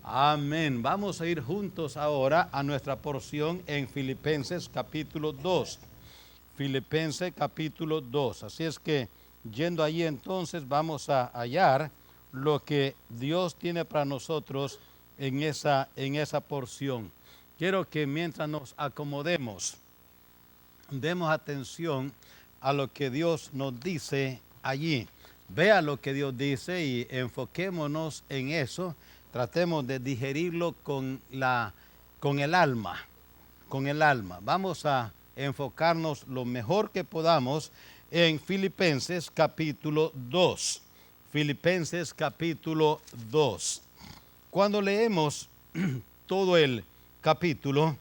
Amén. Vamos a ir juntos ahora a nuestra porción en Filipenses capítulo 2. Filipenses capítulo 2. Así es que yendo allí entonces vamos a hallar lo que Dios tiene para nosotros en esa porción. Quiero que mientras nos acomodemos, demos atención a lo que Dios nos dice allí. Vea lo que Dios dice y enfoquémonos en eso. Tratemos de digerirlo con el alma. Vamos a enfocarnos lo mejor que podamos en Filipenses capítulo 2. Filipenses capítulo 2. Cuando leemos todo el capítulo,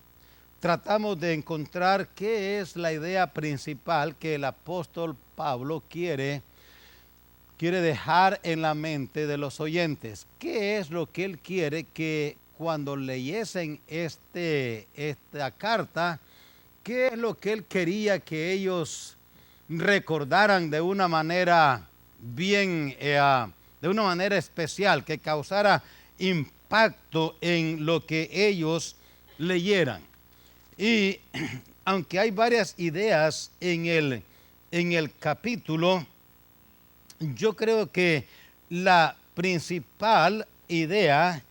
tratamos de encontrar qué es la idea principal que el apóstol Pablo quiere dejar en la mente de los oyentes. ¿Qué es lo que él quiere que cuando leyesen esta carta, qué es lo que él quería que ellos recordaran de una manera de una manera especial, que causara impacto en lo que ellos leyeran? Y aunque hay varias ideas en el capítulo, yo creo que la principal idea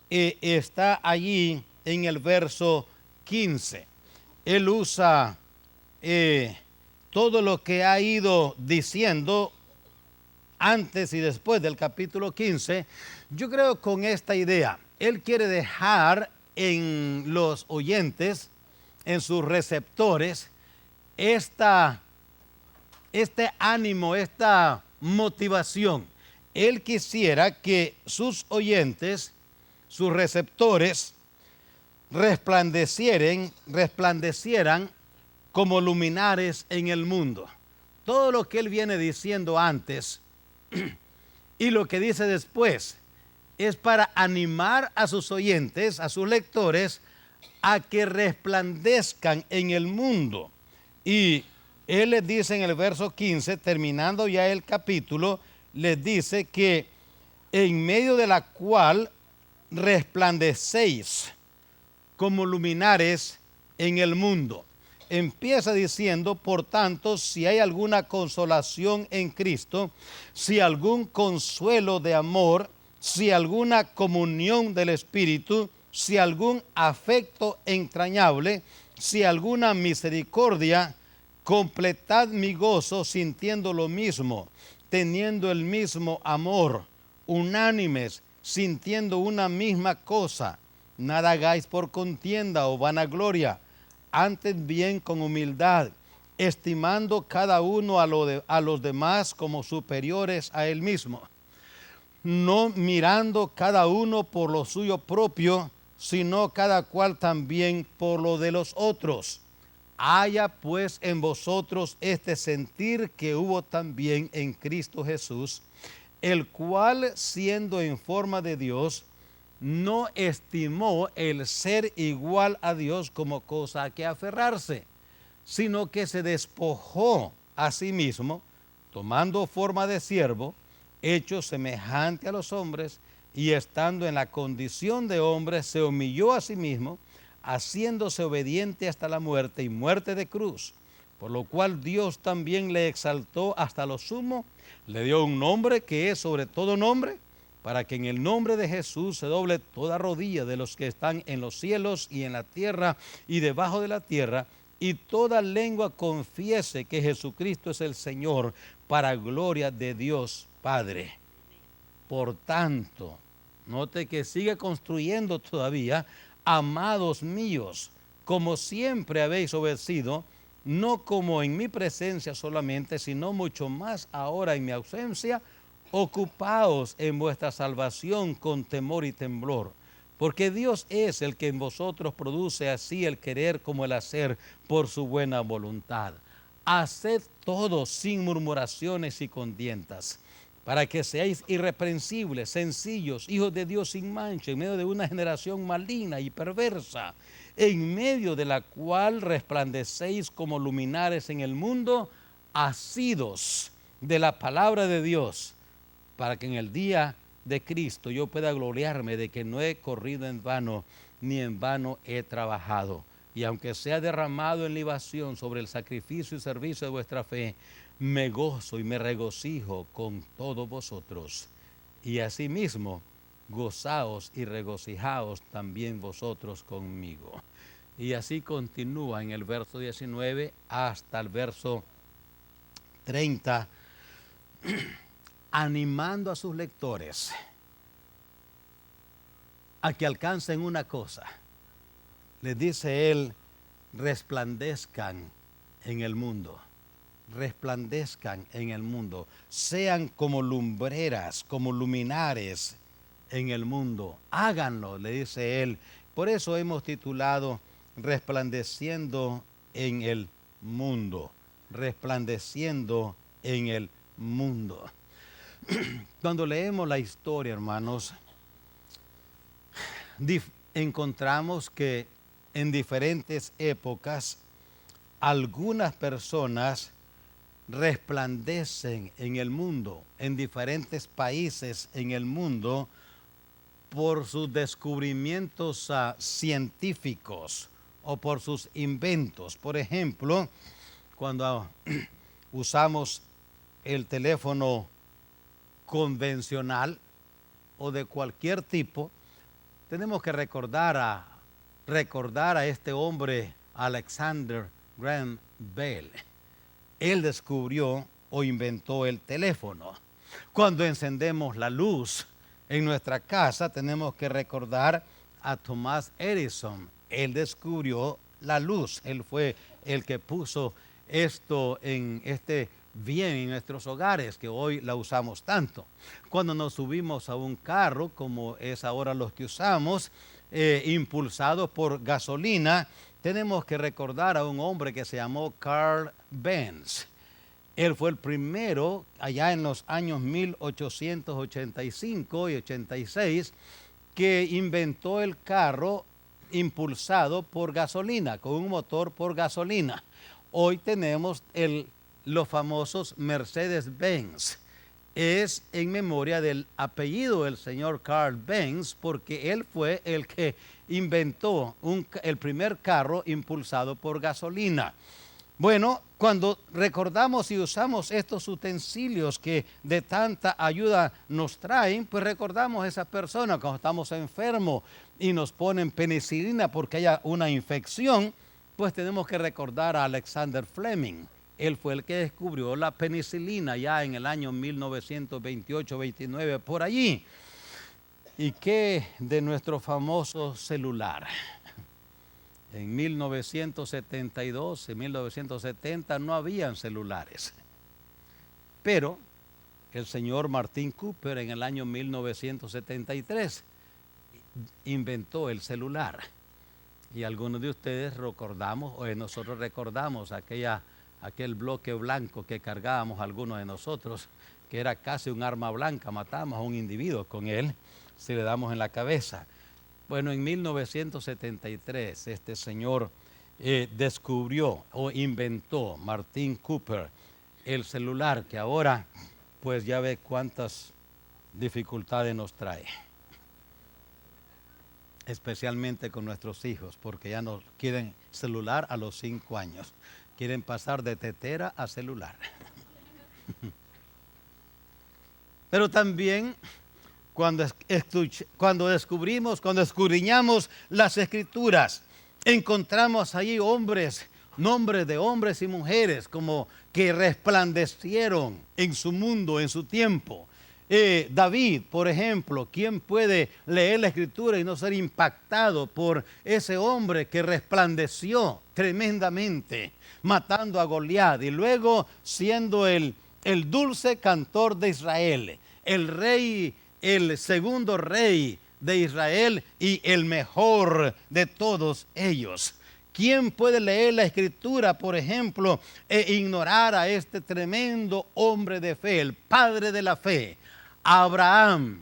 está allí en el verso 15. Él usa todo lo que ha ido diciendo antes y después del capítulo 15. Yo creo con esta idea, él quiere dejar en los oyentes, en sus receptores, este ánimo, esta motivación. Él quisiera que sus oyentes, sus receptores, resplandecieran como luminares en el mundo. Todo lo que él viene diciendo antes y lo que dice después es para animar a sus oyentes, a sus lectores, a que resplandezcan en el mundo. Y él les dice en el verso 15, terminando ya el capítulo, les dice que en medio de la cual resplandecéis como luminares en el mundo. Empieza diciendo, por tanto, si hay alguna consolación en Cristo, si algún consuelo de amor, si alguna comunión del Espíritu, si algún afecto entrañable, si alguna misericordia, completad mi gozo sintiendo lo mismo, teniendo el mismo amor, unánimes, sintiendo una misma cosa. Nada hagáis por contienda o vanagloria, antes bien con humildad, estimando cada uno a los demás como superiores a él mismo, no mirando cada uno por lo suyo propio, sino cada cual también por lo de los otros. Haya pues en vosotros este sentir que hubo también en Cristo Jesús, el cual, siendo en forma de Dios, no estimó el ser igual a Dios como cosa a que aferrarse, sino que se despojó a sí mismo, tomando forma de siervo, hecho semejante a los hombres, y estando en la condición de hombre, se humilló a sí mismo, haciéndose obediente hasta la muerte y muerte de cruz, por lo cual Dios también le exaltó hasta lo sumo, le dio un nombre que es sobre todo nombre, para que en el nombre de Jesús se doble toda rodilla de los que están en los cielos y en la tierra y debajo de la tierra, y toda lengua confiese que Jesucristo es el Señor, para gloria de Dios Padre. Por tanto, note que sigue construyendo todavía, amados míos, como siempre habéis obedecido, no como en mi presencia solamente, sino mucho más ahora en mi ausencia, ocupaos en vuestra salvación con temor y temblor, porque Dios es el que en vosotros produce así el querer como el hacer por su buena voluntad. Haced todo sin murmuraciones y contiendas, para que seáis irreprensibles, sencillos, hijos de Dios sin mancha, en medio de una generación maligna y perversa, en medio de la cual resplandecéis como luminares en el mundo, asidos de la palabra de Dios, para que en el día de Cristo, yo pueda gloriarme de que no he corrido en vano, ni en vano he trabajado. Y aunque sea derramado en libación sobre el sacrificio y servicio de vuestra fe, me gozo y me regocijo con todos vosotros. Y asimismo, gozaos y regocijaos también vosotros conmigo. Y así continúa en el verso 19 hasta el verso 30, animando a sus lectores a que alcancen una cosa. Les dice él, resplandezcan en el mundo, resplandezcan en el mundo, sean como lumbreras, como luminares en el mundo, háganlo, le dice él. Por eso hemos titulado resplandeciendo en el mundo, resplandeciendo en el mundo. Cuando leemos la historia, hermanos, encontramos que en diferentes épocas algunas personas resplandecen en el mundo, en diferentes países en el mundo, por sus descubrimientos científicos o por sus inventos. Por ejemplo, cuando usamos el teléfono convencional o de cualquier tipo, tenemos que recordar a este hombre, Alexander Graham Bell. Él descubrió o inventó el teléfono. Cuando encendemos la luz en nuestra casa, tenemos que recordar a Thomas Edison. Él descubrió la luz. Él fue el que puso esto en bien en nuestros hogares, que hoy la usamos tanto. Cuando nos subimos a un carro, como es ahora los que usamos, impulsados por gasolina, tenemos que recordar a un hombre que se llamó Carl Benz. Él fue el primero, allá en los años 1885 y 86, que inventó el carro impulsado por gasolina, con un motor por gasolina. Hoy tenemos los famosos Mercedes-Benz. Es en memoria del apellido del señor Carl Benz, porque él fue el que inventó el primer carro impulsado por gasolina. Bueno, cuando recordamos y usamos estos utensilios que de tanta ayuda nos traen, pues recordamos a esa persona cuando estamos enfermos y nos ponen penicilina porque haya una infección, pues tenemos que recordar a Alexander Fleming. Él fue el que descubrió la penicilina ya en el año 1928-29, por allí. ¿Y qué de nuestro famoso celular? En 1972, en 1970 no habían celulares. Pero el señor Martin Cooper en el año 1973 inventó el celular. Y algunos de ustedes recordamos, o nosotros recordamos aquel bloque blanco que cargábamos algunos de nosotros, que era casi un arma blanca, matamos a un individuo con él si le damos en la cabeza. Bueno, en 1973 este señor descubrió o inventó, Martin Cooper, el celular, que ahora pues ya ve cuántas dificultades nos trae, especialmente con nuestros hijos, porque ya no quieren celular a los 5 años. Quieren pasar de tetera a celular. Pero también cuando escudriñamos las Escrituras, encontramos allí nombres de hombres y mujeres como que resplandecieron en su mundo, en su tiempo. David, por ejemplo, ¿quién puede leer la Escritura y no ser impactado por ese hombre que resplandeció tremendamente, matando a Goliat y luego siendo el dulce cantor de Israel, el rey, el segundo rey de Israel y el mejor de todos ellos? ¿Quién puede leer la Escritura, por ejemplo, e ignorar a este tremendo hombre de fe, el padre de la fe, Abraham,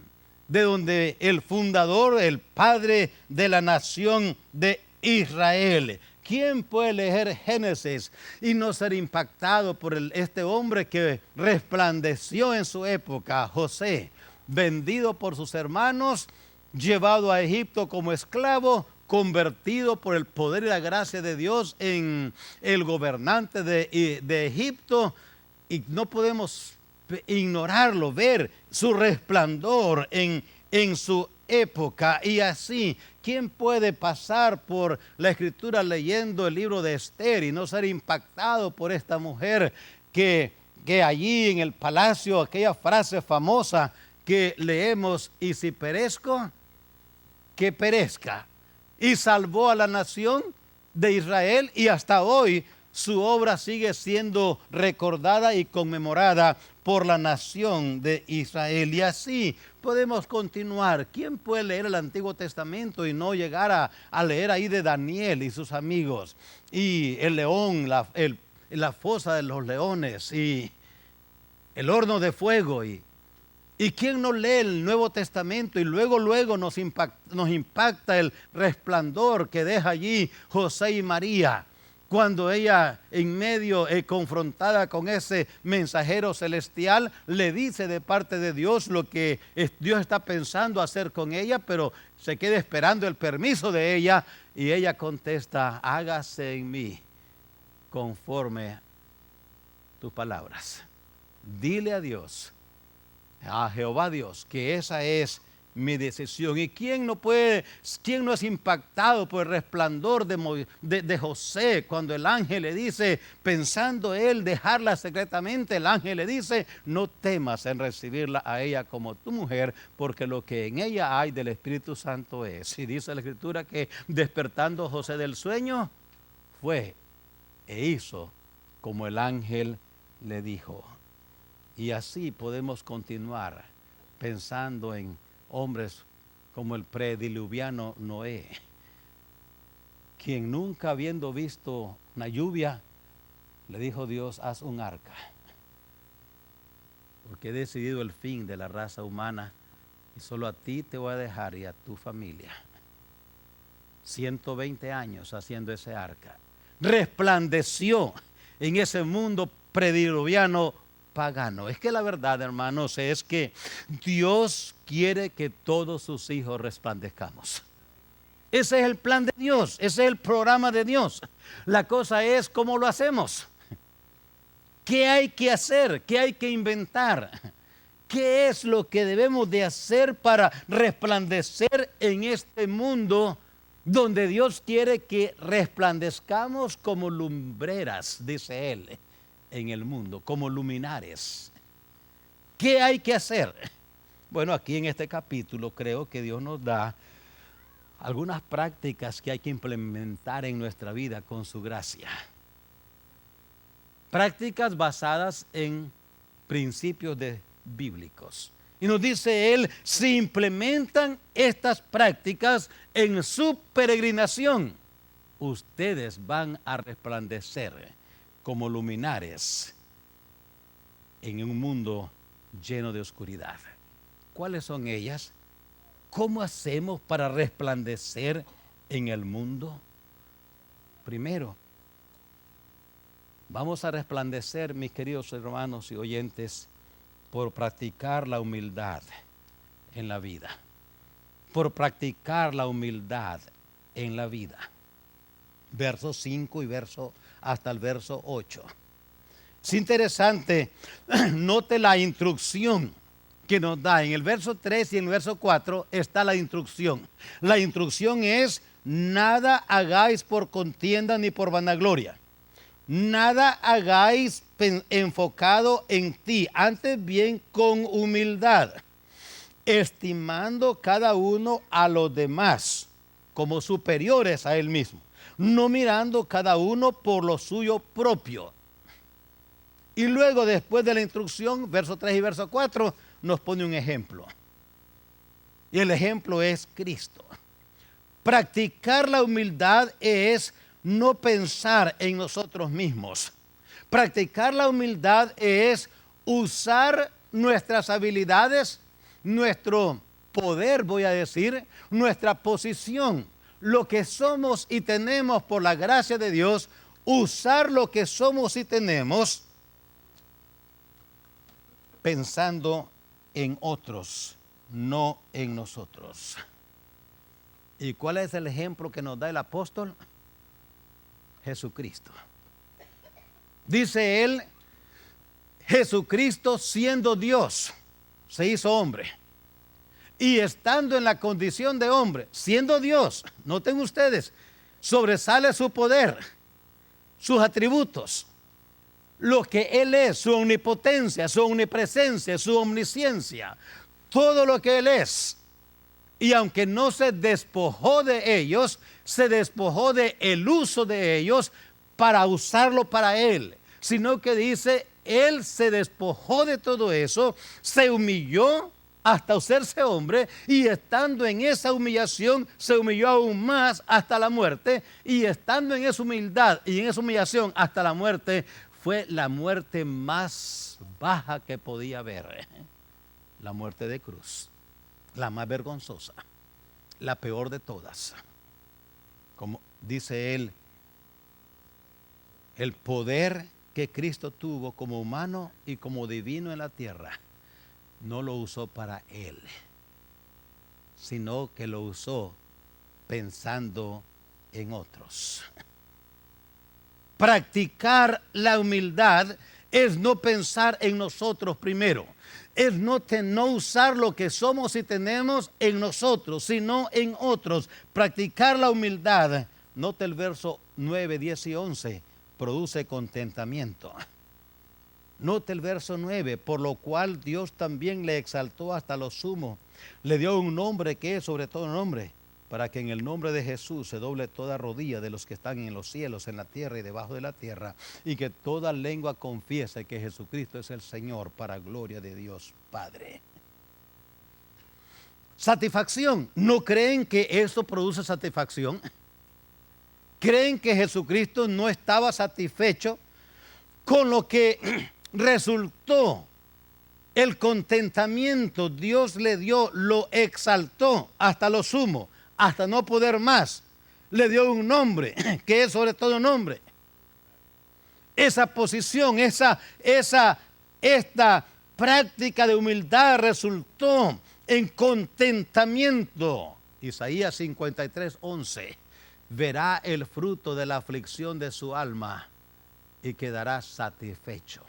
de donde el fundador, el padre de la nación de Israel? ¿Quién puede leer Génesis y no ser impactado por este hombre que resplandeció en su época, José? vendido por sus hermanos, llevado a Egipto como esclavo, convertido por el poder y la gracia de Dios en el gobernante de Egipto, y no podemos ignorarlo, ver su resplandor en su época. Y así, ¿quién puede pasar por la escritura leyendo el libro de Esther y no ser impactado por esta mujer que allí en el palacio, aquella frase famosa que leemos: y si perezco, que perezca? Y salvó a la nación de Israel, y hasta hoy su obra sigue siendo recordada y conmemorada por la nación de Israel. Y así podemos continuar. ¿Quién puede leer el Antiguo Testamento y no llegar a leer ahí de Daniel y sus amigos? Y el león, la fosa de los leones, y el horno de fuego. ¿Y quién no lee el Nuevo Testamento y luego nos impacta el resplandor que deja allí José y María, cuando ella, en medio confrontada con ese mensajero celestial, le dice de parte de Dios lo que Dios está pensando hacer con ella, pero se queda esperando el permiso de ella, y ella contesta: hágase en mí conforme tus palabras. Dile a Dios, a Jehová Dios, que esa es mi decisión. ¿Y quién no es impactado por el resplandor de José, cuando el ángel le dice, pensando él dejarla secretamente, el ángel le dice: no temas en recibirla a ella como tu mujer, porque lo que en ella hay del Espíritu Santo es? Y dice la Escritura que despertando José del sueño, fue e hizo como el ángel le dijo. Y así podemos continuar pensando en hombres como el prediluviano Noé, quien nunca habiendo visto una lluvia, le dijo Dios: haz un arca, porque he decidido el fin de la raza humana y solo a ti te voy a dejar y a tu familia. 120 años haciendo ese arca. Resplandeció en ese mundo prediluviano pagano. Es que la verdad, hermanos, es que Dios quiere que todos sus hijos resplandezcamos. Ese es el plan de Dios, ese es el programa de Dios. La cosa es cómo lo hacemos. ¿Qué hay que hacer? ¿Qué hay que inventar? ¿Qué es lo que debemos de hacer para resplandecer en este mundo donde Dios quiere que resplandezcamos como lumbreras, dice Él, en el mundo, como luminares? ¿Qué hay que hacer? Bueno, aquí en este capítulo creo que Dios nos da algunas prácticas que hay que implementar en nuestra vida con su gracia. Prácticas basadas en principios bíblicos. Y nos dice Él: si implementan estas prácticas en su peregrinación, ustedes van a resplandecer como luminares en un mundo lleno de oscuridad. ¿Cuáles son ellas? ¿Cómo hacemos para resplandecer en el mundo? Primero, vamos a resplandecer, mis queridos hermanos y oyentes, por practicar la humildad en la vida. Por practicar la humildad en la vida. Verso 5 y hasta el verso 8. Es interesante, note la instrucción que nos da. En el verso 3 y en el verso 4 está la instrucción. La instrucción es: nada hagáis por contienda ni por vanagloria. Nada hagáis enfocado en ti, antes bien con humildad, estimando cada uno a los demás como superiores a él mismo, no mirando cada uno por lo suyo propio. Y luego, después de la instrucción, verso 3 y verso 4, nos pone un ejemplo. Y el ejemplo es Cristo. Practicar la humildad es no pensar en nosotros mismos. Practicar la humildad es usar nuestras habilidades, nuestro poder, voy a decir, nuestra posición, lo que somos y tenemos por la gracia de Dios, usar lo que somos y tenemos pensando en otros no en nosotros. ¿Y cuál es el ejemplo que nos da el apóstol? Jesucristo. Dice él, Jesucristo siendo Dios, se hizo hombre. Y estando en la condición de hombre, siendo Dios, noten ustedes, sobresale su poder, sus atributos, lo que Él es, su omnipotencia, su omnipresencia, su omnisciencia, todo lo que Él es. Y aunque no se despojó de ellos, se despojó de el uso de ellos para usarlo para Él, sino que dice, Él se despojó de todo eso, se humilló hasta hacerse hombre, y estando en esa humillación, se humilló aún más hasta la muerte, y estando en esa humildad y en esa humillación hasta la muerte, fue la muerte más baja que podía haber, la muerte de cruz, la más vergonzosa, la peor de todas. Como dice él, el poder que Cristo tuvo como humano y como divino en la tierra, no lo usó para él, sino que lo usó pensando en otros. Practicar la humildad es no pensar en nosotros primero, es no usar lo que somos y tenemos en nosotros, sino en otros. Practicar la humildad, note el verso 9, 10 y 11, produce contentamiento. Note el verso 9, por lo cual Dios también le exaltó hasta lo sumo, le dio un nombre que es sobre todo nombre, para que en el nombre de Jesús se doble toda rodilla de los que están en los cielos, en la tierra y debajo de la tierra, y que toda lengua confiese que Jesucristo es el Señor, para gloria de Dios Padre. Satisfacción. ¿No creen que eso produce satisfacción? ¿Creen que Jesucristo no estaba satisfecho con lo que resultó? El contentamiento Dios le dio, lo exaltó hasta lo sumo, hasta no poder más. Le dio un nombre que es sobre todo nombre. Esa posición, esta práctica de humildad resultó en contentamiento. Isaías 53, 11. Verá el fruto de la aflicción de su alma y quedará satisfecho.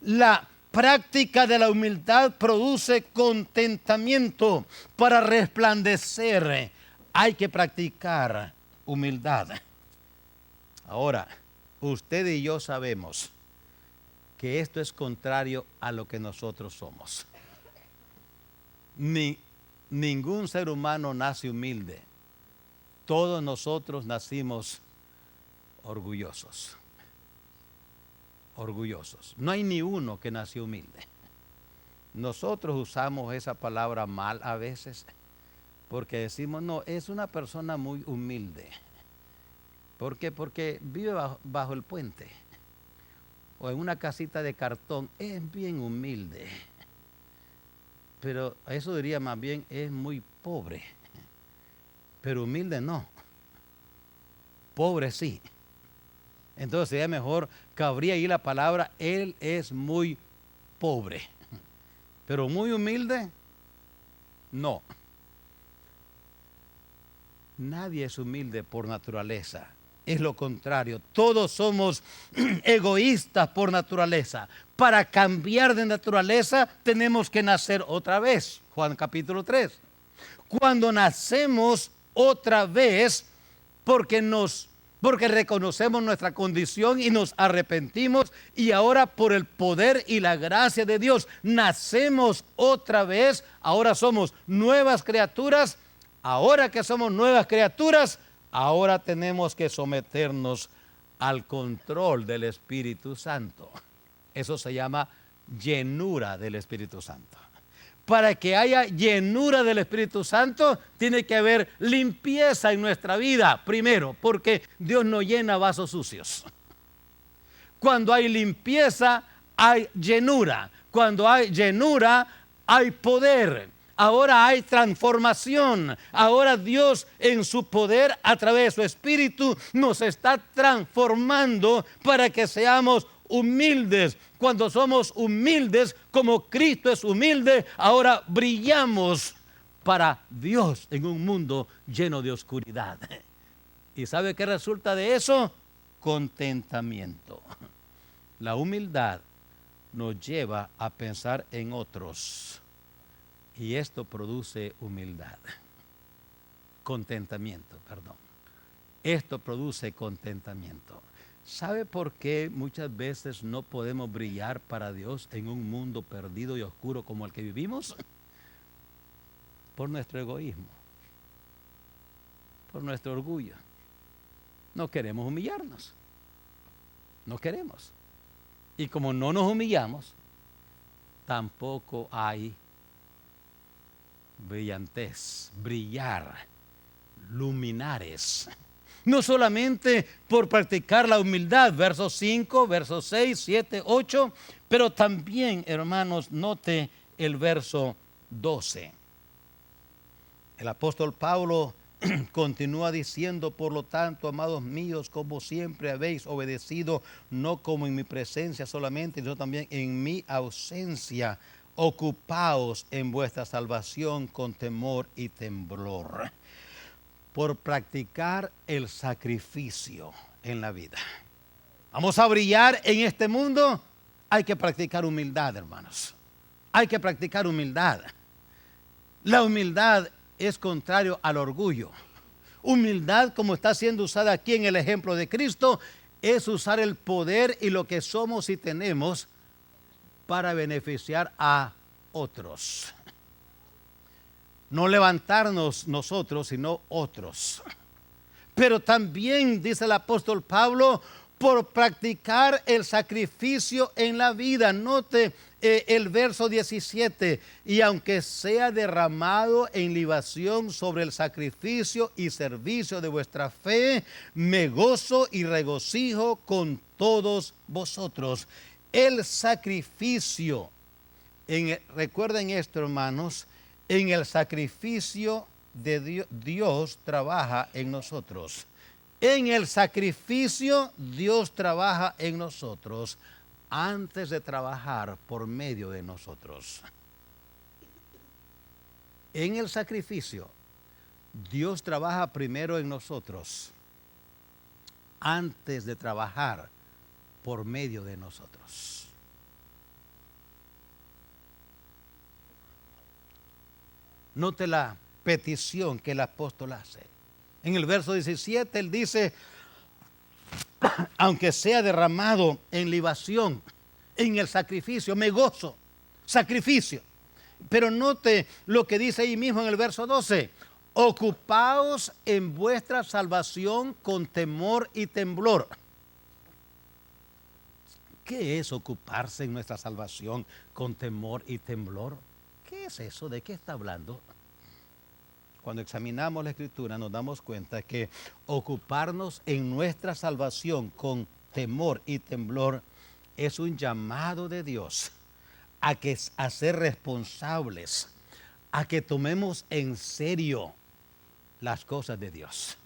La práctica de la humildad produce contentamiento para resplandecer. Hay que practicar humildad. Ahora, usted y yo sabemos que esto es contrario a lo que nosotros somos. Ningún ser humano nace humilde. Todos nosotros nacimos orgullosos. Orgullosos. No hay ni uno que nació humilde. Nosotros usamos esa palabra mal a veces, porque decimos, no, es una persona muy humilde. ¿Por qué? Porque vive bajo el puente o en una casita de cartón. Es bien humilde. Pero eso diría más bien, es muy pobre. Pero humilde no. Pobre sí. Entonces sería mejor, cabría ahí la palabra, él es muy pobre. Pero muy humilde, no. Nadie es humilde por naturaleza. Es lo contrario. Todos somos egoístas por naturaleza. Para cambiar de naturaleza tenemos que nacer otra vez. Juan capítulo 3. Cuando nacemos otra vez, porque reconocemos nuestra condición y nos arrepentimos, y ahora por el poder y la gracia de Dios nacemos otra vez. Ahora somos nuevas criaturas. Ahora que somos nuevas criaturas, ahora tenemos que someternos al control del Espíritu Santo. Eso se llama llenura del Espíritu Santo. Para que haya llenura del Espíritu Santo, tiene que haber limpieza en nuestra vida, primero, porque Dios no llena vasos sucios. Cuando hay limpieza, hay llenura. Cuando hay llenura, hay poder. Ahora hay transformación. Ahora Dios en su poder, a través de su Espíritu, nos está transformando para que seamos humildes. Cuando somos humildes, como Cristo es humilde, ahora brillamos para Dios en un mundo lleno de oscuridad. ¿Y sabe qué resulta de eso? Contentamiento. La humildad nos lleva a pensar en otros y esto produce humildad. Contentamiento, perdón. Esto produce contentamiento. ¿Sabe por qué muchas veces no podemos brillar para Dios en un mundo perdido y oscuro como el que vivimos? Por nuestro egoísmo, por nuestro orgullo. No queremos humillarnos. No queremos. Y como no nos humillamos, tampoco hay brillantez, brillar, luminares. No solamente por practicar la humildad, versos 5, versos 6, 7, 8, pero también, hermanos, note el verso 12. El apóstol Pablo continúa diciendo, por lo tanto, amados míos, como siempre habéis obedecido, no como en mi presencia solamente, sino también en mi ausencia, ocupaos en vuestra salvación con temor y temblor. Por practicar el sacrificio en la vida. Vamos a brillar en este mundo, hay que practicar humildad, hermanos. Hay que practicar humildad. La humildad es contrario al orgullo. Humildad, como está siendo usada aquí en el ejemplo de Cristo, es usar el poder y lo que somos y tenemos para beneficiar a otros. No levantarnos nosotros, sino otros. Pero también, dice el apóstol Pablo, por practicar el sacrificio en la vida. Note el verso 17. Y aunque sea derramado en libación sobre el sacrificio y servicio de vuestra fe, me gozo y regocijo con todos vosotros. El sacrificio, recuerden esto, hermanos, en el sacrificio de Dios trabaja en nosotros. En el sacrificio Dios trabaja en nosotros antes de trabajar por medio de nosotros. En el sacrificio Dios trabaja primero en nosotros antes de trabajar por medio de nosotros. Note la petición que el apóstol hace. En el verso 17 él dice, aunque sea derramado en libación, en el sacrificio, me gozo, sacrificio. Pero note lo que dice ahí mismo en el verso 12, ocupaos en vuestra salvación con temor y temblor. ¿Qué es ocuparse en nuestra salvación con temor y temblor? ¿Qué es eso? ¿De qué está hablando? Cuando examinamos la Escritura nos damos cuenta que ocuparnos en nuestra salvación con temor y temblor es un llamado de Dios a ser responsables, a que tomemos en serio las cosas de Dios.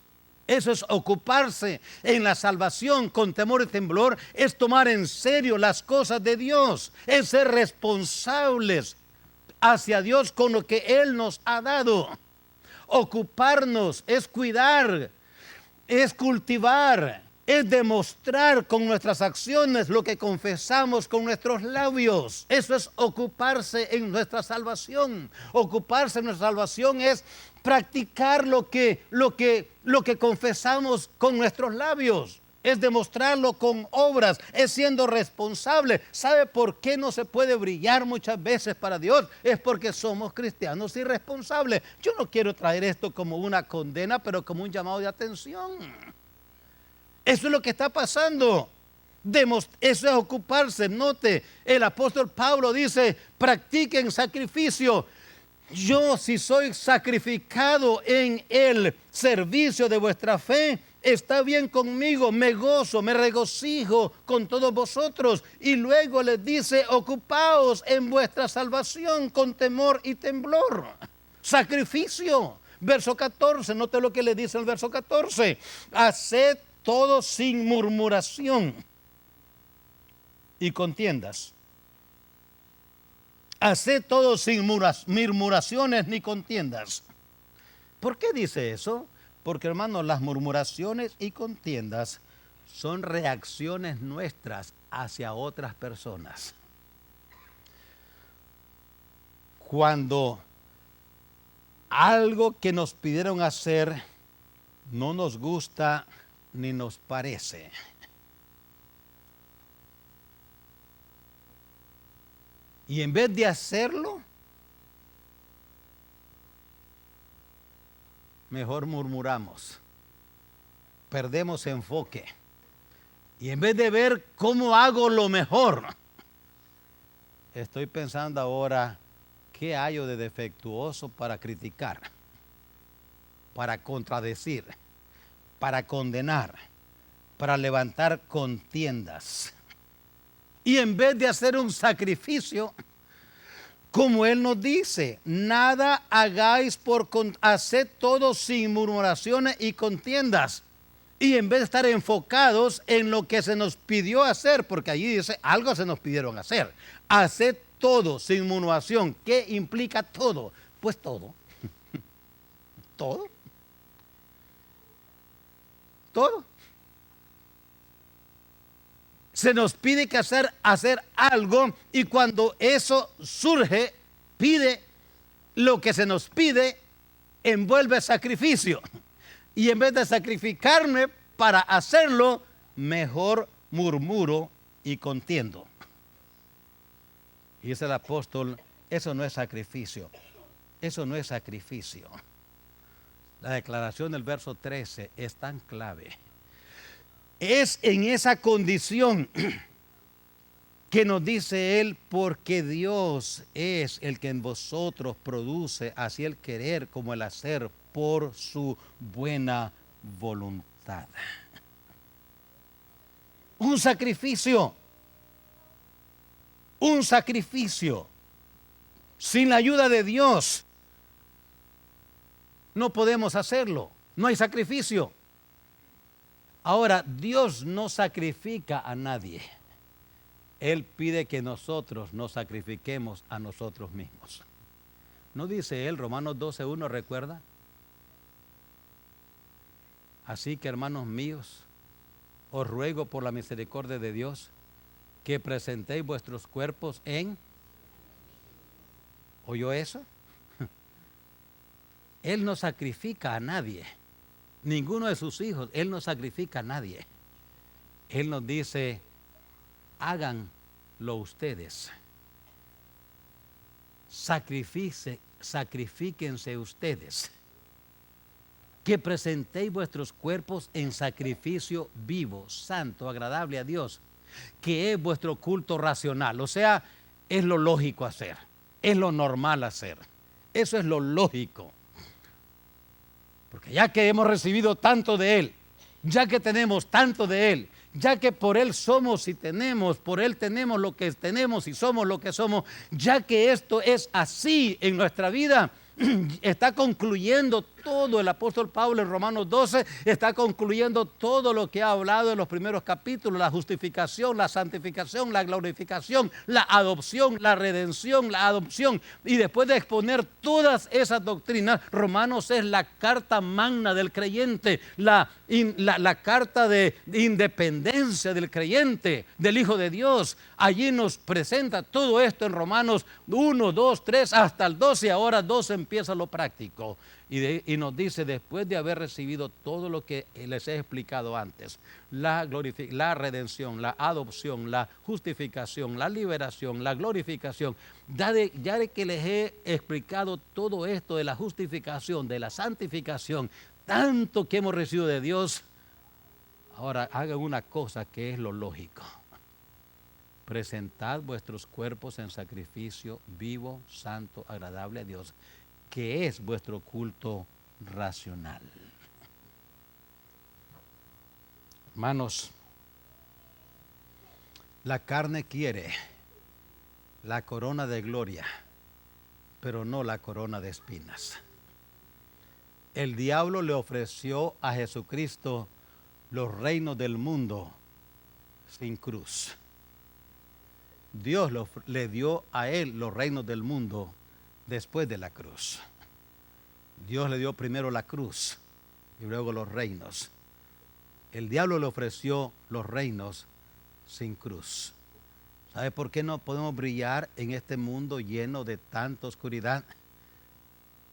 Eso es ocuparse en la salvación con temor y temblor, es tomar en serio las cosas de Dios, es ser responsables hacia Dios con lo que Él nos ha dado. Ocuparnos es cuidar, es cultivar, es demostrar con nuestras acciones lo que confesamos con nuestros labios. Eso es ocuparse en nuestra salvación. Ocuparse en nuestra salvación es practicar lo que confesamos con nuestros labios. Es demostrarlo con obras, es siendo responsable. ¿Sabe por qué no se puede brillar muchas veces para Dios? Es porque somos cristianos irresponsables. Yo no quiero traer esto como una condena, pero como un llamado de atención. Eso es lo que está pasando. Eso es ocuparse. Note, el apóstol Pablo dice, practiquen sacrificio. Yo, si soy sacrificado en el servicio de vuestra fe, está bien conmigo, me gozo, me regocijo con todos vosotros. Y luego les dice, ocupaos en vuestra salvación con temor y temblor. Sacrificio. Verso 14, note lo que le dice el verso 14. Haced todo sin murmuración y contiendas. Haced todo sin murmuraciones ni contiendas. ¿Por qué dice eso? Porque, hermanos, las murmuraciones y contiendas son reacciones nuestras hacia otras personas. Cuando algo que nos pidieron hacer no nos gusta ni nos parece, y en vez de hacerlo, mejor murmuramos, perdemos enfoque. Y en vez de ver cómo hago lo mejor, estoy pensando ahora, ¿qué hallo de defectuoso para criticar, para contradecir, para condenar, para levantar contiendas? Y en vez de hacer un sacrificio, como Él nos dice, nada hagáis haced todo sin murmuraciones y contiendas. Y en vez de estar enfocados en lo que se nos pidió hacer, porque allí dice, algo se nos pidieron hacer. Haced todo sin murmuración. ¿Qué implica todo? Pues todo. Todo. Todo. Se nos pide que hacer algo, y cuando eso surge, pide lo que se nos pide, envuelve sacrificio. Y en vez de sacrificarme para hacerlo, mejor murmuro y contiendo. Y dice el apóstol, eso no es sacrificio. Eso no es sacrificio. La declaración del verso 13 es tan clave. Es en esa condición que nos dice Él, porque Dios es el que en vosotros produce así el querer como el hacer por su buena voluntad. Un sacrificio. Un sacrificio. Sin la ayuda de Dios no podemos hacerlo. No hay sacrificio. Ahora, Dios no sacrifica a nadie. Él pide que nosotros nos sacrifiquemos a nosotros mismos. ¿No dice Él, Romanos 12:1, recuerda? Así que, hermanos míos, os ruego por la misericordia de Dios que presentéis vuestros cuerpos en... ¿Oyó eso? Él no sacrifica a nadie. Ninguno de sus hijos, Él no sacrifica a nadie. Él nos dice, háganlo ustedes. Sacrifíquense ustedes. Que presentéis vuestros cuerpos en sacrificio vivo, santo, agradable a Dios, que es vuestro culto racional. O sea, es lo lógico hacer, es lo normal hacer. Eso es lo lógico. Porque ya que hemos recibido tanto de Él, ya que tenemos tanto de Él, ya que por Él somos y tenemos, por Él tenemos lo que tenemos y somos lo que somos, ya que esto es así en nuestra vida, está concluyendo todo el apóstol Pablo en Romanos 12, está concluyendo todo lo que ha hablado en los primeros capítulos: la justificación, la santificación, la glorificación, la adopción, la redención, la adopción. Y después de exponer todas esas doctrinas, Romanos es la carta magna del creyente, la carta de independencia del creyente, del Hijo de Dios. Allí nos presenta todo esto en Romanos 1, 2, 3 hasta el 12. Ahora 12 empieza lo práctico. Y nos dice, después de haber recibido todo lo que les he explicado antes, la redención, la adopción, la justificación, la liberación, la glorificación, ya de que les he explicado todo esto de la justificación, de la santificación, tanto que hemos recibido de Dios, ahora hagan una cosa que es lo lógico: presentad vuestros cuerpos en sacrificio vivo, santo, agradable a Dios, que es vuestro culto racional. Hermanos, la carne quiere la corona de gloria, pero no la corona de espinas. El diablo le ofreció a Jesucristo los reinos del mundo sin cruz. Dios le dio a él los reinos del mundo después de la cruz. Dios le dio primero la cruz y luego los reinos. El diablo le ofreció los reinos sin cruz. ¿Sabe por qué no podemos brillar en este mundo lleno de tanta oscuridad?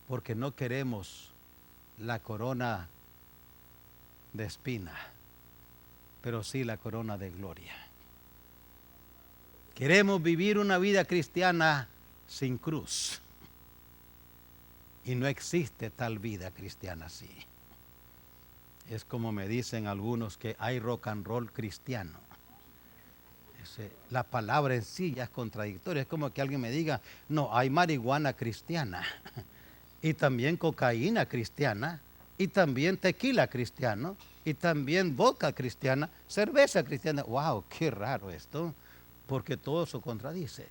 Porque no queremos la corona de espina, pero sí la corona de gloria. Queremos vivir una vida cristiana sin cruz. Y no existe tal vida cristiana así. Es como me dicen algunos que hay rock and roll cristiano. La palabra en sí ya es contradictoria. Es como que alguien me diga, no, hay marihuana cristiana. Y también cocaína cristiana. Y también tequila cristiano. Y también vodka cristiana. Cerveza cristiana. ¡Wow! ¡Qué raro esto! Porque todo eso contradice.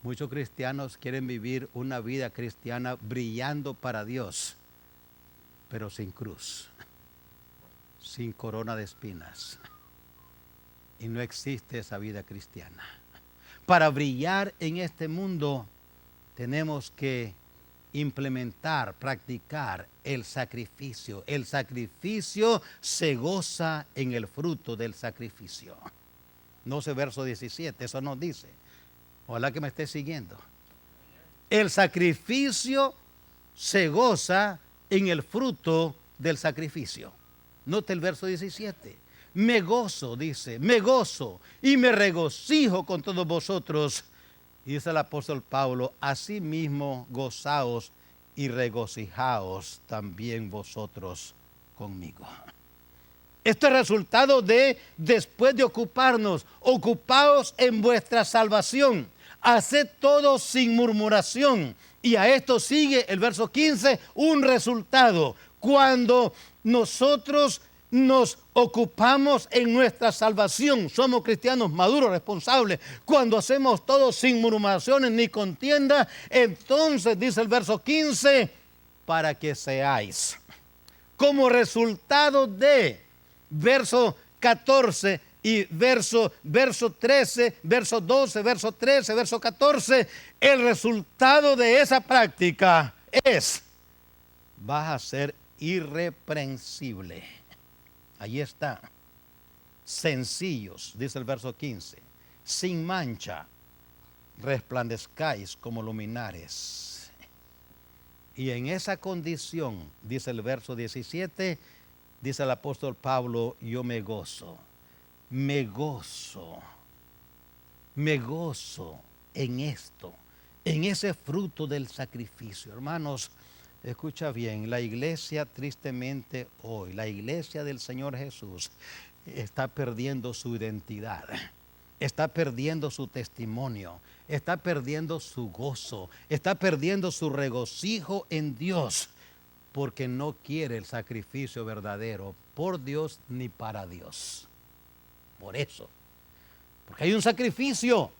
Muchos cristianos quieren vivir una vida cristiana brillando para Dios, pero sin cruz, sin corona de espinas. Y no existe esa vida cristiana. Para brillar en este mundo tenemos que implementar, practicar el sacrificio. El sacrificio se goza en el fruto del sacrificio. No sé verso 17, eso nos dice. Ojalá que me esté siguiendo. El sacrificio se goza en el fruto del sacrificio. Note el verso 17. Me gozo, dice, me gozo y me regocijo con todos vosotros. Y dice el apóstol Pablo, asimismo gozaos y regocijaos también vosotros conmigo. Esto es resultado de, después de ocuparnos, ocupaos en vuestra salvación. Haced todo sin murmuración. Y a esto sigue el verso 15, un resultado. Cuando nosotros nos ocupamos en nuestra salvación, somos cristianos maduros, responsables. Cuando hacemos todo sin murmuraciones ni contienda, entonces dice el verso 15, para que seáis, como resultado de verso 14 y verso 13, verso 12, verso 13, verso 14, el resultado de esa práctica es, vas a ser irreprensible. Ahí está. Sencillos, dice el verso 15, sin mancha, resplandezcáis como luminares. Y en esa condición, dice el verso 17, dice el apóstol Pablo, yo me gozo en esto, en ese fruto del sacrificio. Hermanos, escucha bien, la iglesia tristemente hoy, la iglesia del Señor Jesús, está perdiendo su identidad, está perdiendo su testimonio, está perdiendo su gozo, está perdiendo su regocijo en Dios, porque no quiere el sacrificio verdadero por Dios ni para Dios. Por eso, porque hay un sacrificio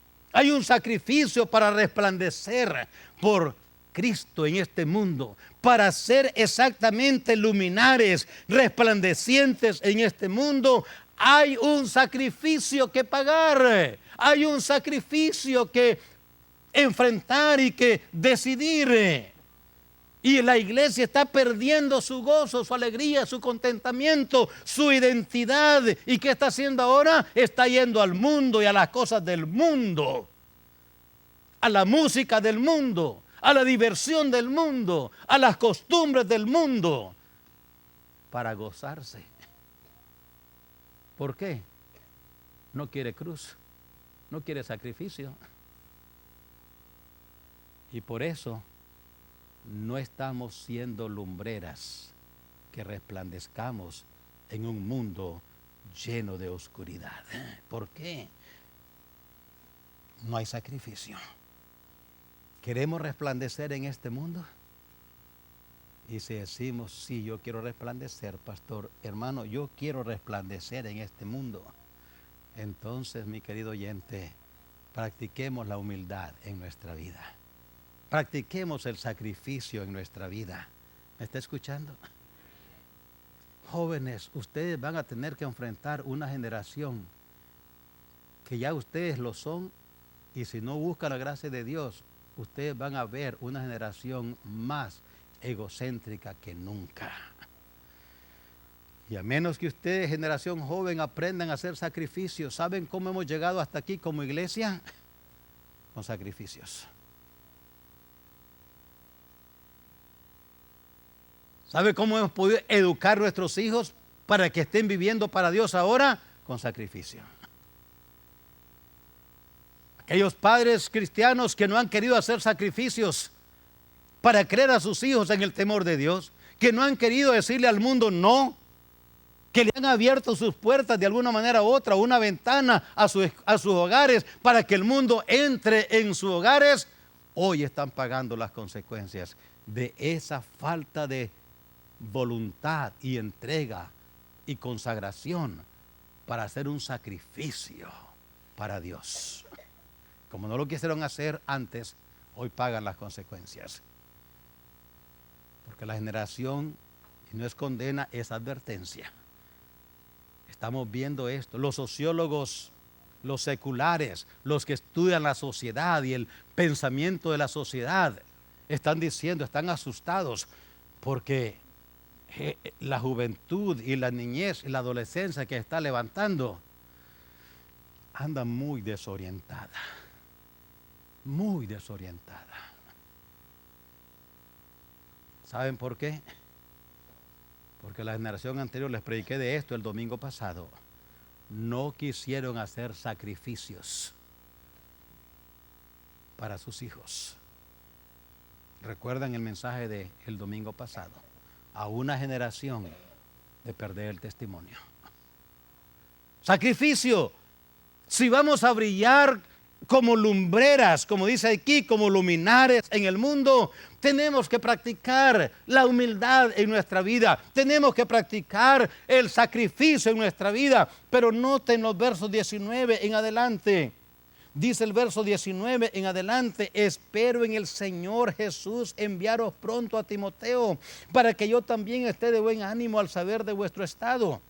para resplandecer por Cristo en este mundo, para ser exactamente luminares, resplandecientes en este mundo. Hay un sacrificio que pagar, hay un sacrificio que enfrentar y que decidir. Y la iglesia está perdiendo su gozo, su alegría, su contentamiento, su identidad. ¿Y qué está haciendo ahora? Está yendo al mundo y a las cosas del mundo, a la música del mundo, a la diversión del mundo, a las costumbres del mundo, para gozarse. ¿Por qué? No quiere cruz, no quiere sacrificio. Y por eso no estamos siendo lumbreras que resplandezcamos en un mundo lleno de oscuridad. ¿Por qué? No hay sacrificio. ¿Queremos resplandecer en este mundo? Y si decimos, sí, yo quiero resplandecer, pastor, hermano, yo quiero resplandecer en este mundo, entonces, mi querido oyente, practiquemos la humildad en nuestra vida. Practiquemos el sacrificio en nuestra vida. ¿Me está escuchando? Jóvenes, ustedes van a tener que enfrentar una generación que ya ustedes lo son Y si no buscan la gracia de Dios, ustedes van a ver una generación más egocéntrica que nunca. Y a menos que ustedes, generación joven, aprendan a hacer sacrificios. ¿Saben cómo hemos llegado hasta aquí como iglesia? Con sacrificios. ¿Sabe cómo hemos podido educar a nuestros hijos para que estén viviendo para Dios ahora? Con sacrificio. Aquellos padres cristianos que no han querido hacer sacrificios para creer a sus hijos en el temor de Dios, que no han querido decirle al mundo no, que le han abierto sus puertas de alguna manera u otra, una ventana a sus hogares para que el mundo entre en sus hogares, hoy están pagando las consecuencias de esa falta de voluntad y entrega y consagración para hacer un sacrificio para Dios. Como no lo quisieron hacer antes, hoy pagan las consecuencias. Porque la generación, y no es condena, es advertencia. Estamos viendo esto. Los sociólogos, los seculares, los que estudian la sociedad y el pensamiento de la sociedad, están diciendo, están asustados, porque la juventud y la niñez y la adolescencia que está levantando anda muy desorientada. Muy desorientada. ¿Saben por qué? Porque la generación anterior, les prediqué de esto el domingo pasado, no quisieron hacer sacrificios para sus hijos. ¿Recuerdan el mensaje del domingo pasado? A una generación de perder el testimonio. Sacrificio. Si vamos a brillar como lumbreras, como dice aquí, como luminares en el mundo, tenemos que practicar la humildad en nuestra vida, tenemos que practicar el sacrificio en nuestra vida. Pero noten los versos 19 en adelante. Dice el verso 19 en adelante: espero en el Señor Jesús enviaros pronto a Timoteo, para que yo también esté de buen ánimo al saber de vuestro estado,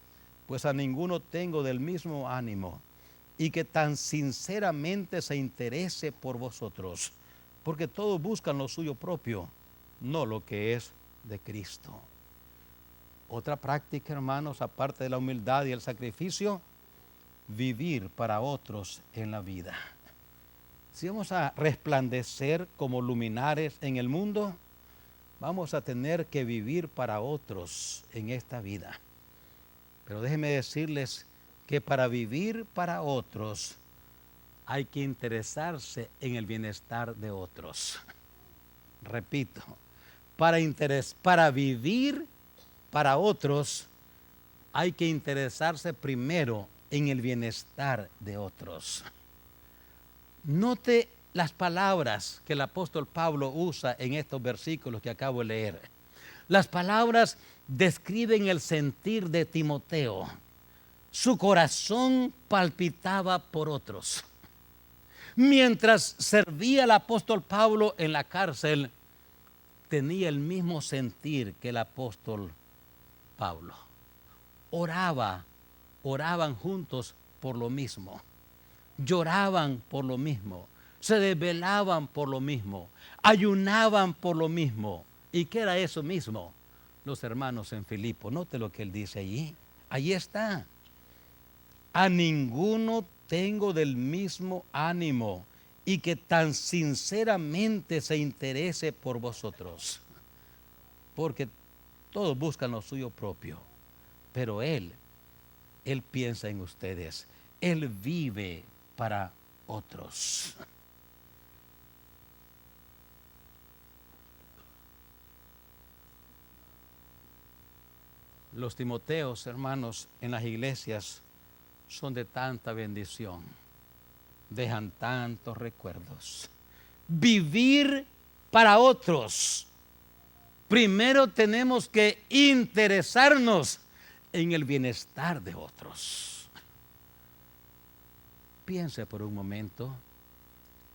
pues a ninguno tengo del mismo ánimo, y que tan sinceramente se interese por vosotros, porque todos buscan lo suyo propio, no lo que es de Cristo. Otra práctica, hermanos, aparte de la humildad y el sacrificio: vivir para otros en la vida. Si vamos a resplandecer como luminares en el mundo, vamos a tener que vivir para otros en esta vida. Pero déjenme decirles que para vivir para otros hay que interesarse en el bienestar de otros. Repito, para vivir para otros hay que interesarse primero en el bienestar de otros. Note las palabras que el apóstol Pablo usa en estos versículos que acabo de leer. Las palabras describen el sentir de Timoteo. Su corazón palpitaba por otros. Mientras servía el apóstol Pablo en la cárcel, tenía el mismo sentir que el apóstol Pablo. Oraban juntos por lo mismo. Lloraban por lo mismo. Se desvelaban por lo mismo. Ayunaban por lo mismo. ¿Y qué era eso mismo? Los hermanos en Filipo. Note lo que él dice allí. Allí está. A ninguno tengo del mismo ánimo, y que tan sinceramente se interese por vosotros. Porque todos buscan lo suyo propio, pero Él piensa en ustedes. Él vive para otros. Los Timoteos, hermanos, en las iglesias son de tanta bendición, dejan tantos recuerdos. Vivir para otros. Primero tenemos que interesarnos en el bienestar de otros. Piense por un momento,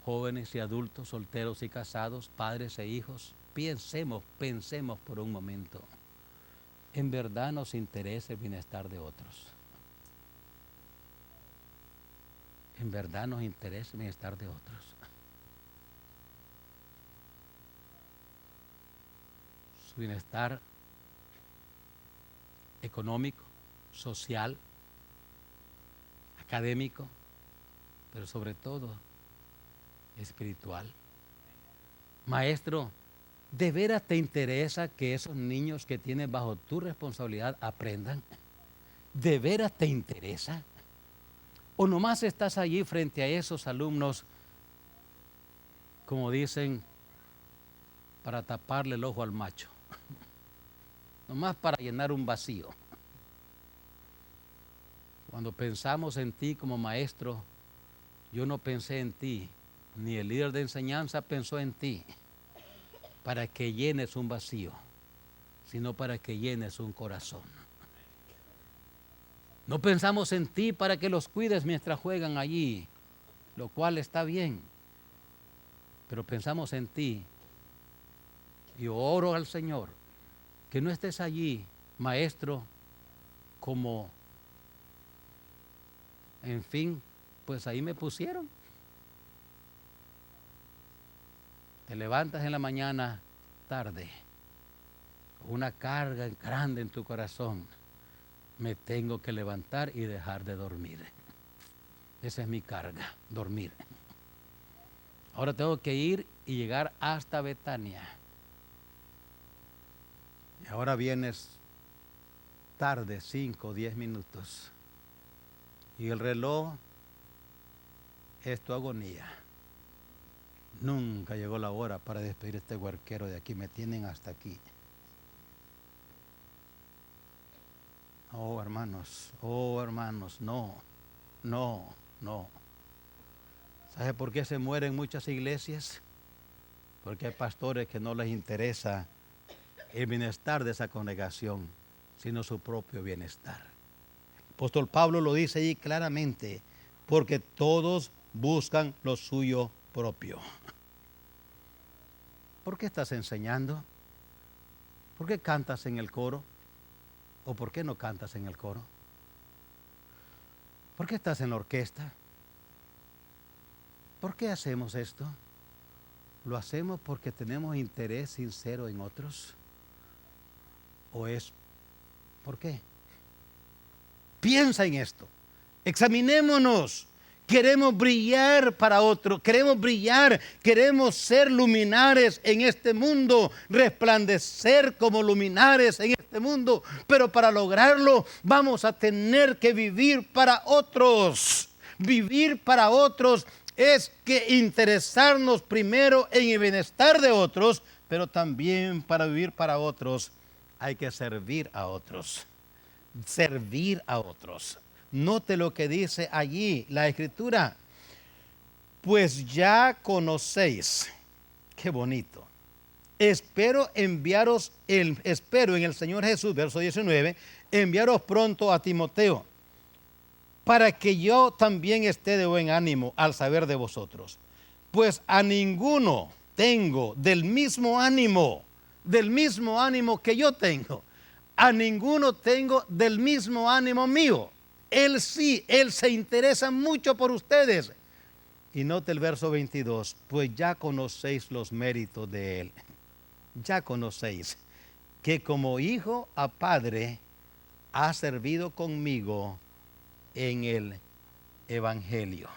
jóvenes y adultos, solteros y casados, padres e hijos, pensemos por un momento. ¿En verdad nos interesa el bienestar de otros? en verdad nos interesa el bienestar de otros. Su bienestar económico, social, académico, pero sobre todo espiritual. Maestro, ¿de veras te interesa que esos niños que tienes bajo tu responsabilidad aprendan? ¿De veras te interesa? ¿O nomás estás allí frente a esos alumnos, como dicen, para taparle el ojo al macho? Nomás para llenar un vacío. Cuando pensamos en ti como maestro, yo no pensé en ti, ni el líder de enseñanza pensó en ti para que llenes un vacío, sino para que llenes un corazón. No pensamos en ti para que los cuides mientras juegan allí, lo cual está bien, pero pensamos en ti. Y oro al Señor que no estés allí, maestro, como, en fin, pues ahí me pusieron. Te levantas en la mañana tarde, una carga grande en tu corazón. Me tengo que levantar y dejar de dormir. Esa es mi carga, dormir. Ahora tengo que ir y llegar hasta Betania. Y ahora vienes tarde, 5 o 10 minutos. Y el reloj es tu agonía. Nunca llegó la hora para despedir a este huarquero de aquí. Me tienen hasta aquí. Oh, hermanos, no. ¿Sabe por qué se mueren muchas iglesias? Porque hay pastores que no les interesa el bienestar de esa congregación, sino su propio bienestar. El apóstol Pablo lo dice ahí claramente, porque todos buscan lo suyo propio. ¿Por qué estás enseñando? ¿Por qué cantas en el coro? ¿O por qué no cantas en el coro? ¿Por qué estás en la orquesta? ¿Por qué hacemos esto? ¿Lo hacemos porque tenemos interés sincero en otros? ¿O es por qué? Piensa en esto. Examinémonos. Queremos brillar para otro, queremos brillar, queremos ser luminares en este mundo, resplandecer como luminares en este mundo, pero para lograrlo vamos a tener que vivir para otros. Vivir para otros es que interesarnos primero en el bienestar de otros, pero también para vivir para otros hay que servir a otros. Servir a otros. Note lo que dice allí la Escritura. Pues ya conocéis. Qué bonito. Espero en el Señor Jesús, verso 19, enviaros pronto a Timoteo, para que yo también esté de buen ánimo al saber de vosotros. Pues a ninguno tengo del mismo ánimo que yo tengo. A ninguno tengo del mismo ánimo mío. Él sí, Él se interesa mucho por ustedes. Y note el verso 22, pues ya conocéis los méritos de Él. Ya conocéis que como hijo a padre ha servido conmigo en el Evangelio.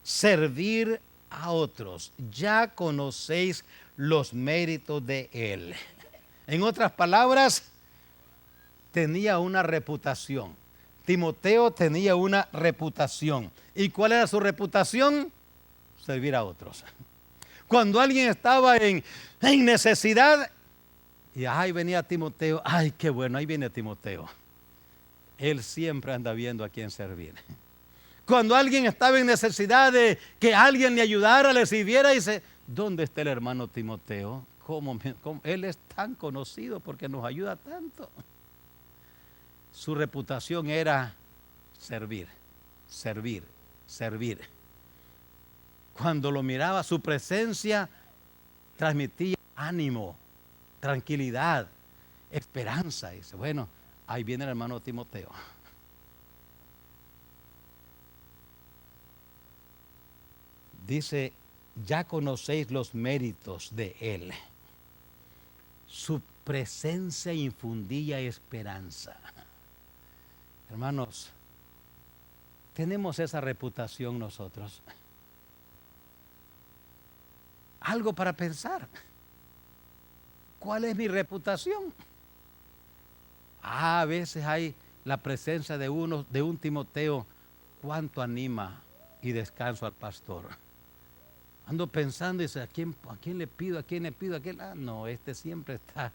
Servir a otros. Ya conocéis los méritos de Él. En otras palabras, tenía una reputación. Timoteo tenía una reputación. ¿Y cuál era su reputación? Servir a otros. Cuando alguien estaba en necesidad, y ay, venía Timoteo, ay, qué bueno, ahí viene Timoteo. Él siempre anda viendo a quién servir. Cuando alguien estaba en necesidad de que alguien le ayudara, le sirviera, dice, ¿dónde está el hermano Timoteo? ¿Cómo? Él es tan conocido porque nos ayuda tanto. Su reputación era servir. Cuando lo miraba, su presencia transmitía ánimo, tranquilidad, esperanza. Y dice, bueno, ahí viene el hermano Timoteo. Dice, ya conocéis los méritos de Él. Su presencia infundía esperanza. Hermanos, tenemos esa reputación nosotros. Algo para pensar. ¿Cuál es mi reputación? A veces hay la presencia de un Timoteo. ¿Cuánto anima y descanso al pastor? Ando pensando y dice, ¿a quién le pido? ¿A quién le pido? ¿A quién? Ah, no, este siempre está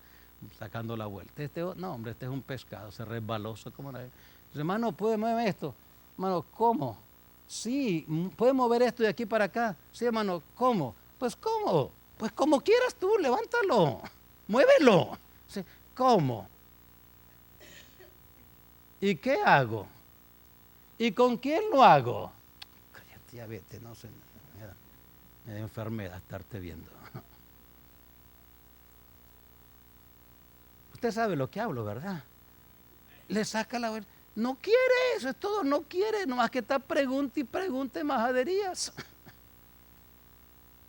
sacando la vuelta. No, hombre, este es un pescado, se resbaloso. Como dice, hermano, ¿puede mover esto? Hermano, ¿cómo? Sí, ¿puede mover esto de aquí para acá? Sí, hermano, ¿cómo? Pues, ¿cómo? Pues como quieras tú, levántalo, muévelo. Sí, ¿cómo? ¿Y qué hago? ¿Y con quién lo hago? Cállate, ya vete, no sé. Me da enfermedad estarte viendo. Usted sabe lo que hablo, ¿verdad? Le saca la vuelta. No quiere, eso es todo, no quiere, nomás que está pregunte y pregunte majaderías.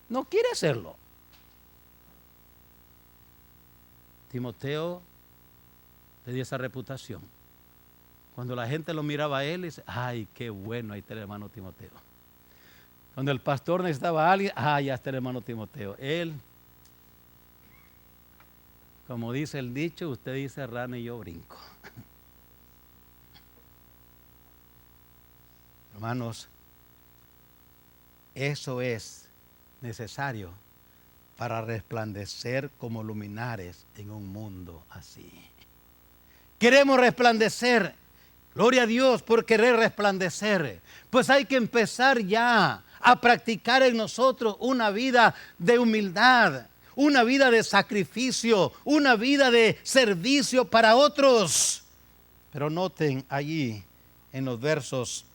No quiere hacerlo. Timoteo tenía esa reputación. Cuando la gente lo miraba a él, dice, ay, qué bueno, ahí está el hermano Timoteo. Cuando el pastor necesitaba a alguien, ay, ya está el hermano Timoteo. Él, como dice el dicho, usted dice rana y yo brinco. Hermanos, eso es necesario para resplandecer como luminares en un mundo así. Queremos resplandecer. Gloria a Dios por querer resplandecer. Pues hay que empezar ya a practicar en nosotros una vida de humildad, una vida de sacrificio, una vida de servicio para otros. Pero noten allí en los versos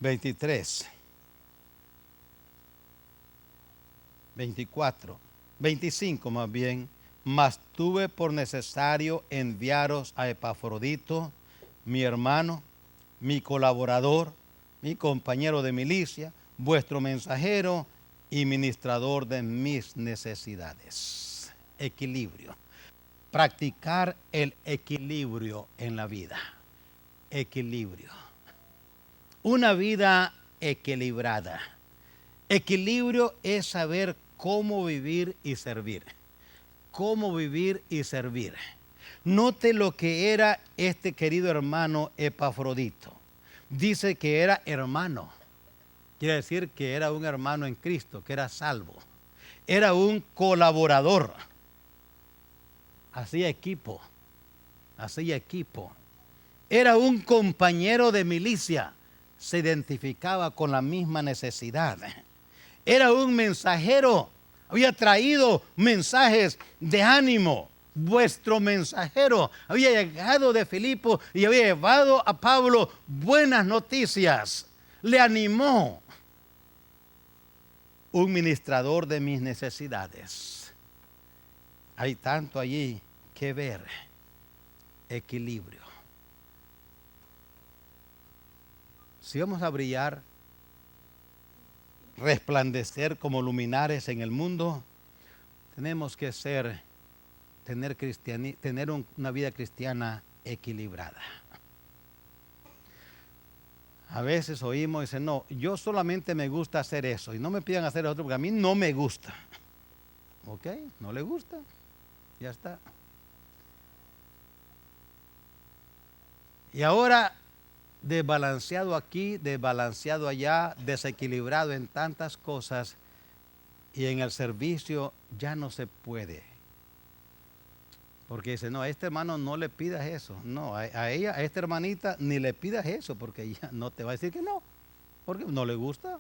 23, 24, 25 más bien. Mas tuve por necesario enviaros a Epafrodito, mi hermano, mi colaborador, mi compañero de milicia, vuestro mensajero y ministrador de mis necesidades. Equilibrio. Practicar el equilibrio en la vida. Equilibrio. Una vida equilibrada. Equilibrio es saber cómo vivir y servir. Cómo vivir y servir. Note lo que era este querido hermano Epafrodito. Dice que era hermano. Quiere decir que era un hermano en Cristo, que era salvo. Era un colaborador. Hacía equipo. Hacía equipo. Era un compañero de milicia. Se identificaba con la misma necesidad. Era un mensajero. Había traído mensajes de ánimo. Vuestro mensajero había llegado de Filipo y había llevado a Pablo buenas noticias. Le animó. Un ministrador de mis necesidades. Hay tanto allí que ver. Equilibrio. Si vamos a brillar, resplandecer como luminares en el mundo, tenemos que tener una vida cristiana equilibrada. A veces oímos y dicen, no, yo solamente me gusta hacer eso y no me pidan hacer otro porque a mí no me gusta. ¿Ok? ¿No le gusta? Ya está. Y ahora, desbalanceado aquí, desbalanceado allá, desequilibrado en tantas cosas y en el servicio ya no se puede. Porque dice, no, a este hermano no le pidas eso. No, a ella, a esta hermanita, ni le pidas eso porque ella no te va a decir que no. Porque no le gusta.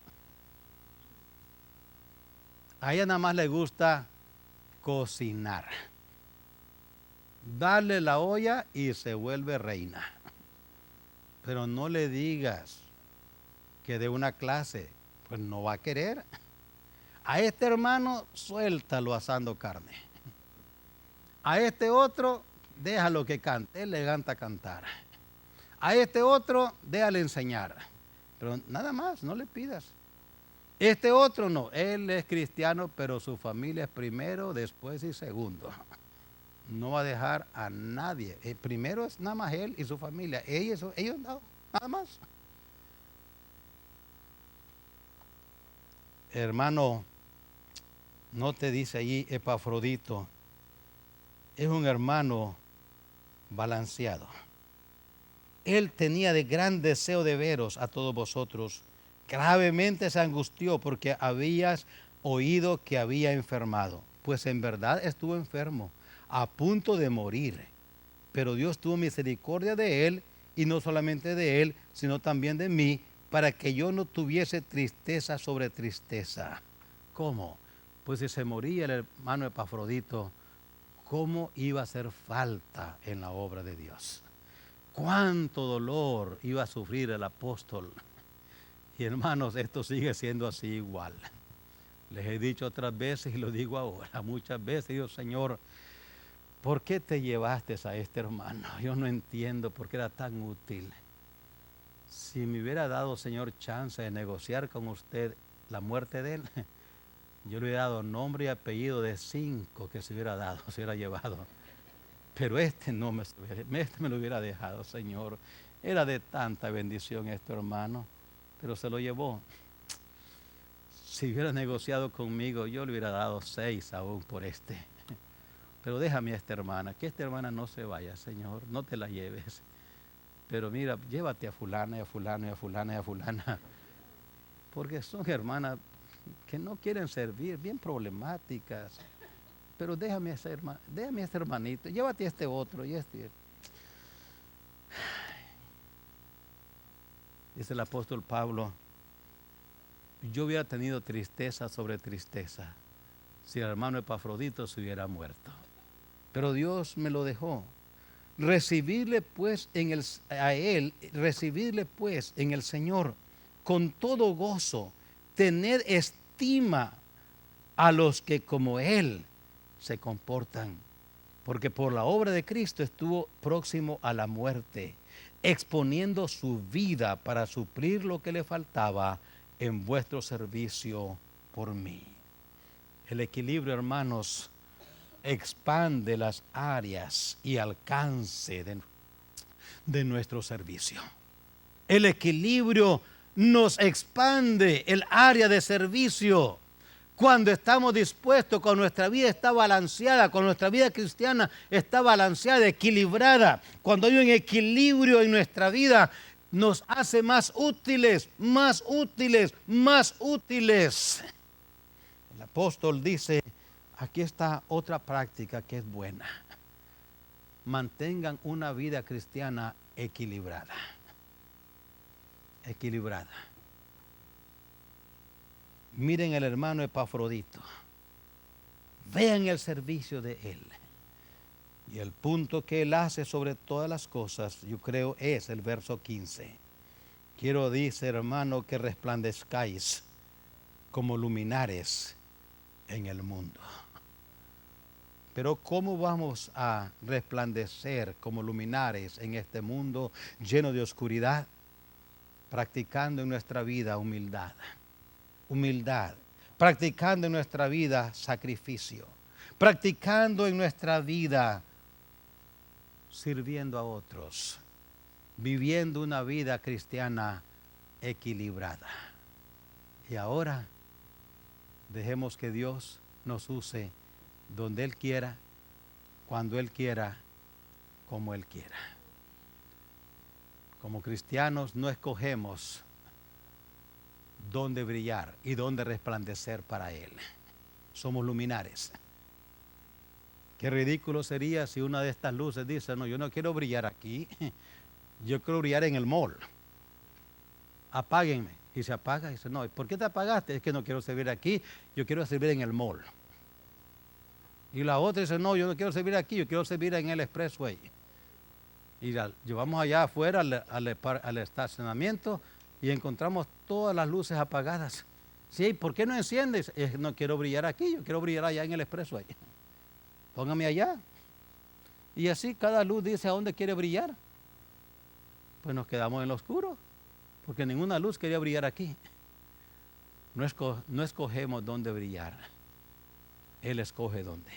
A ella nada más le gusta cocinar. Darle la olla y se vuelve reina. Pero no le digas que de una clase, pues no va a querer. A este hermano, suéltalo asando carne. A este otro, déjalo que cante, él le encanta cantar. A este otro, déjale enseñar. Pero nada más, no le pidas. Este otro no, él es cristiano, pero su familia es primero, después y segundo. No va a dejar a nadie. El primero es nada más él y su familia. Ellos no, nada más. Hermano, no te dice allí Epafrodito, es un hermano balanceado. Él tenía de gran deseo de veros a todos vosotros. Gravemente se angustió porque habías oído que había enfermado. Pues en verdad estuvo enfermo, a punto de morir. Pero Dios tuvo misericordia de él, y no solamente de él, sino también de mí, para que yo no tuviese tristeza sobre tristeza. ¿Cómo? Pues si se moría el hermano Epafrodito, ¿cómo iba a hacer falta en la obra de Dios? ¿Cuánto dolor iba a sufrir el apóstol? Y hermanos, esto sigue siendo así igual. Les he dicho otras veces y lo digo ahora. Muchas veces digo, Señor, ¿por qué te llevaste a este hermano? Yo no entiendo por qué era tan útil. Si me hubiera dado, Señor, chance de negociar con usted la muerte de él, yo le hubiera dado nombre y apellido de 5 que se hubiera dado, se hubiera llevado. Pero este no me lo hubiera dejado, Señor. Era de tanta bendición este hermano, pero se lo llevó. Si hubiera negociado conmigo, yo le hubiera dado 6 aún por este. Pero déjame a esta hermana, que esta hermana no se vaya, Señor, no te la lleves. Pero mira, llévate a fulana y a fulana y a fulana y a fulana. Porque son hermanas que no quieren servir, bien problemáticas. Pero déjame a este hermanito, llévate a este otro y este. Dice el apóstol Pablo, yo hubiera tenido tristeza sobre tristeza si el hermano Epafrodito se hubiera muerto. Pero Dios me lo dejó. Recibirle pues en el Señor con todo gozo, tener estima a los que como Él se comportan, porque por la obra de Cristo estuvo próximo a la muerte, exponiendo su vida para suplir lo que le faltaba en vuestro servicio por mí. El equilibrio, hermanos, expande las áreas y alcance de nuestro servicio. El equilibrio nos expande el área de servicio. Cuando estamos dispuestos, cuando nuestra vida está balanceada, cuando nuestra vida cristiana está balanceada, equilibrada, cuando hay un equilibrio en nuestra vida, nos hace más útiles, más útiles, más útiles. El apóstol dice, aquí está otra práctica que es buena. Mantengan una vida cristiana equilibrada. Equilibrada. Miren el hermano Epafrodito. Vean el servicio de él. Y el punto que él hace sobre todas las cosas, yo creo, es el verso 15. Quiero, dice hermano, que resplandezcáis como luminares en el mundo. Pero ¿cómo vamos a resplandecer como luminares en este mundo lleno de oscuridad? Practicando en nuestra vida humildad. Humildad. Practicando en nuestra vida sacrificio. Practicando en nuestra vida sirviendo a otros. Viviendo una vida cristiana equilibrada. Y ahora dejemos que Dios nos use donde Él quiera, cuando Él quiera, como Él quiera. Como cristianos no escogemos dónde brillar y dónde resplandecer para Él. Somos luminares. Qué ridículo sería si una de estas luces dice, no, yo no quiero brillar aquí, yo quiero brillar en el mall. Apáguenme. Y se apaga y dice, no, ¿por qué te apagaste? Es que no quiero servir aquí, yo quiero servir en el mall. Y la otra dice, no, yo no quiero servir aquí, yo quiero servir en el expressway. Y llevamos allá afuera al estacionamiento y encontramos todas las luces apagadas. Sí, ¿por qué no enciendes? No quiero brillar aquí, yo quiero brillar allá en el expressway. Póngame allá. Y así cada luz dice a dónde quiere brillar. Pues nos quedamos en lo oscuro, porque ninguna luz quería brillar aquí. No escogemos dónde brillar. Él escoge dónde.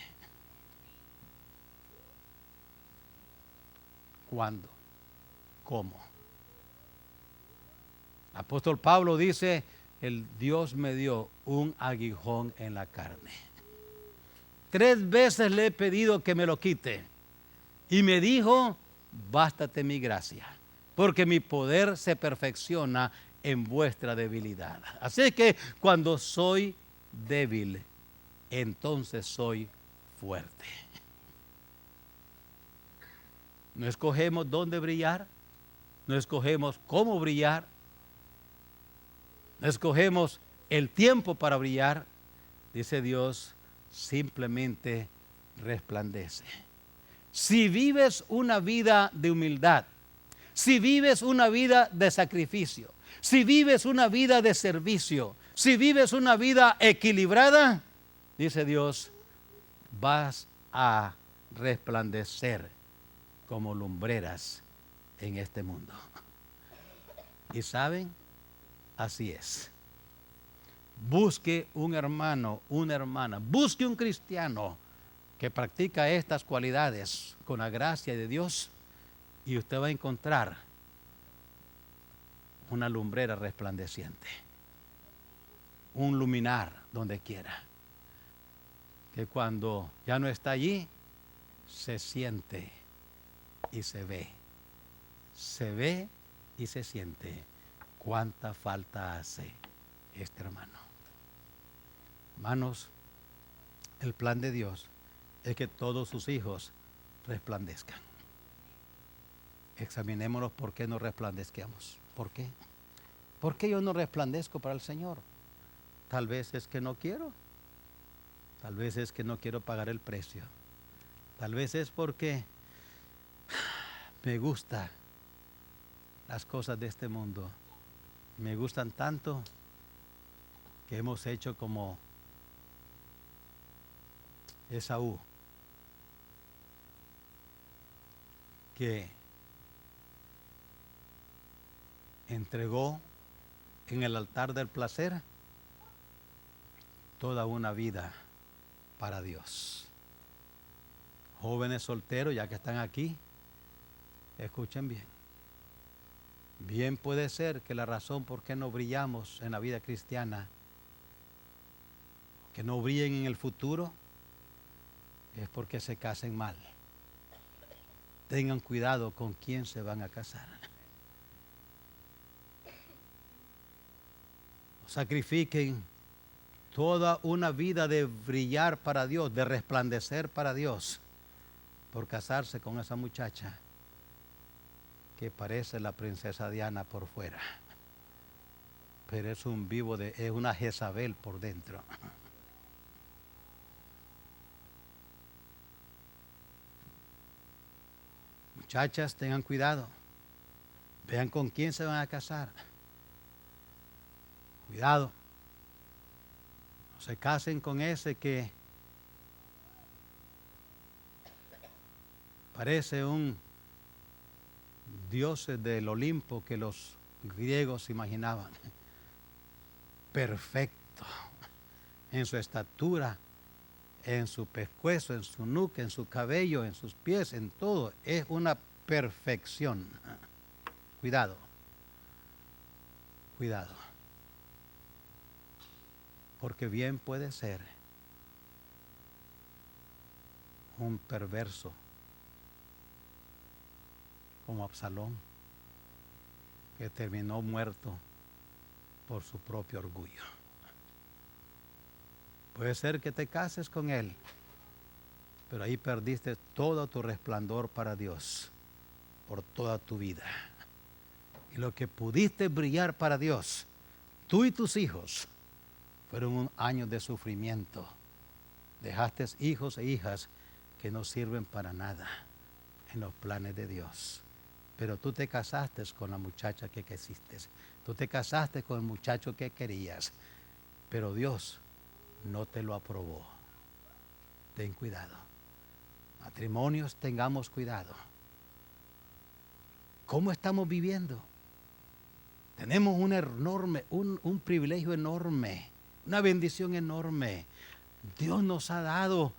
¿Cuándo? ¿Cómo? Apóstol Pablo dice, el Dios me dio un aguijón en la carne. 3 veces le he pedido que me lo quite. Y me dijo, bástate mi gracia, porque mi poder se perfecciona en vuestra debilidad. Así que cuando soy débil, entonces soy fuerte. No escogemos dónde brillar, no escogemos cómo brillar, no escogemos el tiempo para brillar. Dice Dios, simplemente resplandece. Si vives una vida de humildad, si vives una vida de sacrificio, si vives una vida de servicio, si vives una vida equilibrada, dice Dios, vas a resplandecer como lumbreras en este mundo. Y saben, así es. Busque un hermano, una hermana, busque un cristiano que practica estas cualidades con la gracia de Dios y usted va a encontrar una lumbrera resplandeciente, un luminar donde quiera, que cuando ya no está allí, se siente y se ve y se siente cuánta falta hace este hermano. Hermanos, el plan de Dios es que todos sus hijos resplandezcan. Examinémonos por qué no resplandezcamos. ¿Por qué? ¿Por qué yo no resplandezco para el Señor? Tal vez es que no quiero. Tal vez es que no quiero pagar el precio. Tal vez es porque me gustan las cosas de este mundo. Me gustan tanto que hemos hecho como Esaú, que entregó en el altar del placer toda una vida para Dios. Jóvenes solteros, ya que están aquí, escuchen bien. Bien puede ser que la razón por qué no brillamos en la vida cristiana, que no brillen en el futuro, es porque se casen mal. Tengan cuidado con quién se van a casar. Sacrifiquen toda una vida de brillar para Dios, de resplandecer para Dios, por casarse con esa muchacha que parece la princesa Diana por fuera, pero es es una Jezabel por dentro. Muchachas, tengan cuidado. Vean con quién se van a casar. Cuidado. No se casen con ese que parece un dios del Olimpo que los griegos imaginaban. Perfecto. En su estatura, en su pescuezo, en su nuca, en su cabello, en sus pies, en todo. Es una perfección. Cuidado. Cuidado. Porque bien puede ser un perverso como Absalón, que terminó muerto por su propio orgullo. Puede ser que te cases con él, pero ahí perdiste todo tu resplandor para Dios por toda tu vida. Y lo que pudiste brillar para Dios, tú y tus hijos, fueron un año de sufrimiento. Dejaste hijos e hijas que no sirven para nada en los planes de Dios. Pero tú te casaste con la muchacha que quisiste. Tú te casaste con el muchacho que querías. Pero Dios no te lo aprobó. Ten cuidado. Matrimonios, tengamos cuidado. ¿Cómo estamos viviendo? Tenemos un privilegio enorme, una bendición enorme. Dios nos ha dado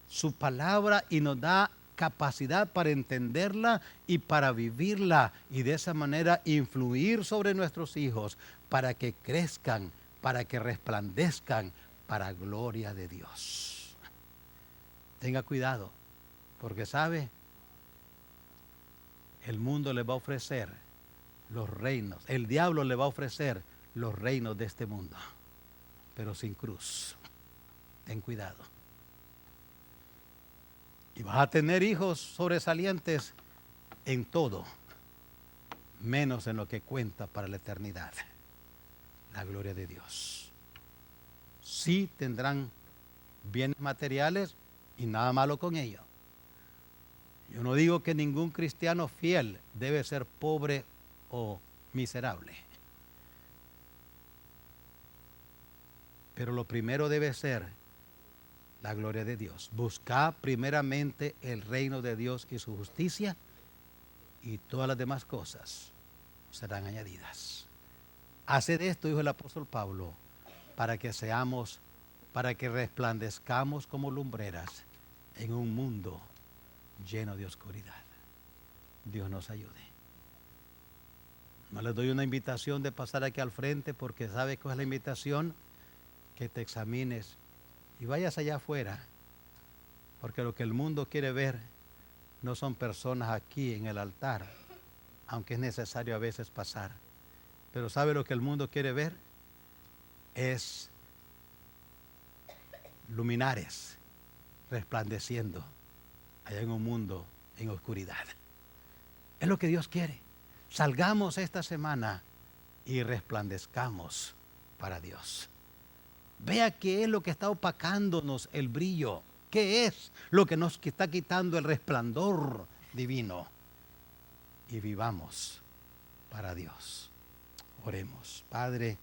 su palabra y nos da capacidad para entenderla y para vivirla, y de esa manera influir sobre nuestros hijos para que crezcan, para que resplandezcan para gloria de Dios. Tenga cuidado, porque sabe, el mundo le va a ofrecer los reinos, el diablo le va a ofrecer los reinos de este mundo, pero sin cruz. Ten cuidado. Y vas a tener hijos sobresalientes en todo, menos en lo que cuenta para la eternidad, la gloria de Dios. Sí tendrán bienes materiales y nada malo con ello. Yo no digo que ningún cristiano fiel debe ser pobre o miserable. Pero lo primero debe ser la gloria de Dios. Buscad primeramente el reino de Dios y su justicia, y todas las demás cosas serán añadidas. Haced esto, dijo el apóstol Pablo, para que resplandezcamos como lumbreras en un mundo lleno de oscuridad. Dios nos ayude. No les doy una invitación de pasar aquí al frente, porque sabe cuál es la invitación, que te examines y vayas allá afuera, porque lo que el mundo quiere ver no son personas aquí en el altar, aunque es necesario a veces pasar. Pero ¿sabe lo que el mundo quiere ver? Es luminares resplandeciendo allá en un mundo en oscuridad. Es lo que Dios quiere. Salgamos esta semana y resplandezcamos para Dios. Vea qué es lo que está opacándonos el brillo, qué es lo que nos está quitando el resplandor divino, y vivamos para Dios. Oremos. Padre,